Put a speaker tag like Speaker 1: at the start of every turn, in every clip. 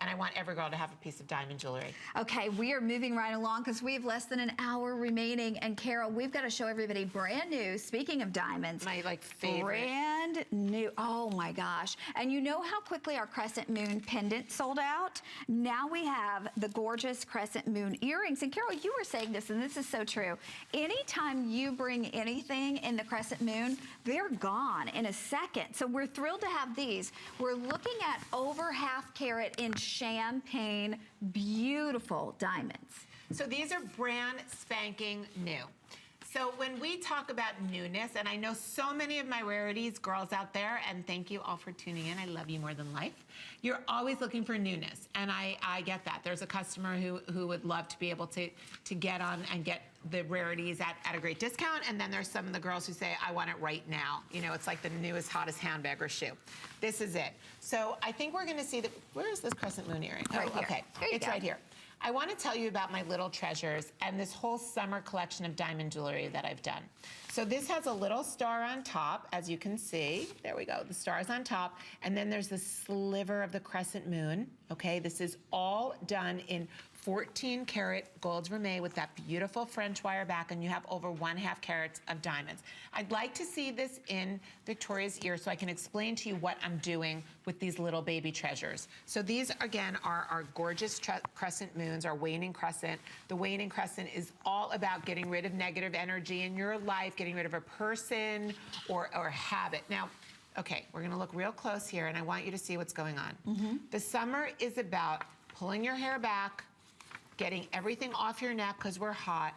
Speaker 1: and I want every girl to have a piece of diamond jewelry.
Speaker 2: Okay, we are moving right along because we have less than an hour remaining. And Carol, we've got to show everybody brand new, speaking of diamonds.
Speaker 1: My favorite.
Speaker 2: Brand new, oh my gosh. And you know how quickly our crescent moon pendant sold out? Now we have the gorgeous crescent moon earrings. And Carol, you were saying this, and this is so true. Anytime you bring anything in the crescent moon, they're gone in a second. So we're thrilled to have these. We're looking at over ½ carat in champagne, beautiful diamonds.
Speaker 1: So these are brand spanking new. So when we talk about newness, and I know so many of my Rarities girls out there, and thank you all for tuning in, I love you more than life. You're always looking for newness, and I get that. There's a customer who would love to be able to get on and get the Rarities at a great discount, and then there's some of the girls who say, I want it right now. You know, it's like the newest, hottest handbag or shoe. This is it. So I think we're gonna see that, where is this crescent moon earring?
Speaker 2: Right here.
Speaker 1: Okay, it's right here. I want to tell you about my little treasures and this whole summer collection of diamond jewelry that I've done. So this has a little star on top, as you can see. There we go, the star's on top. And then there's this sliver of the crescent moon, okay? This is all done in 14 karat gold vermeil with that beautiful French wire back, and you have over 1/2 carats of diamonds. I'd like to see this in Victoria's ear so I can explain to you what I'm doing with these little baby treasures. So these, again, are our gorgeous crescent moons, our waning crescent. The waning crescent is all about getting rid of negative energy in your life, getting rid of a person or habit. Now, okay, we're gonna look real close here, and I want you to see what's going on. The summer is about pulling your hair back, getting everything off your neck because we're hot,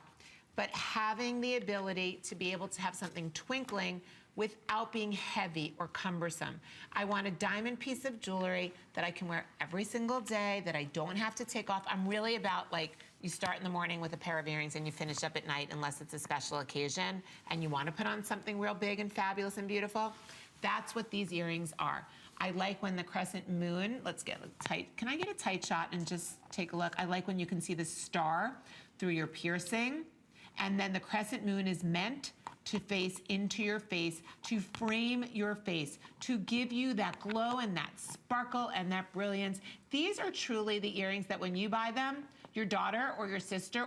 Speaker 1: but having the ability to be able to have something twinkling without being heavy or cumbersome. I want a diamond piece of jewelry that I can wear every single day, that I don't have to take off. I'm really about, like, you start in the morning with a pair of earrings and you finish up at night unless it's a special occasion and you want to put on something real big and fabulous and beautiful. That's what these earrings are. I like when the crescent moon, let's get a tight, can I get a tight shot and just take a look? I like when you can see the star through your piercing, and then the crescent moon is meant to face into your face, to frame your face, to give you that glow and that sparkle and that brilliance. These are truly the earrings that when you buy them, your daughter or your sister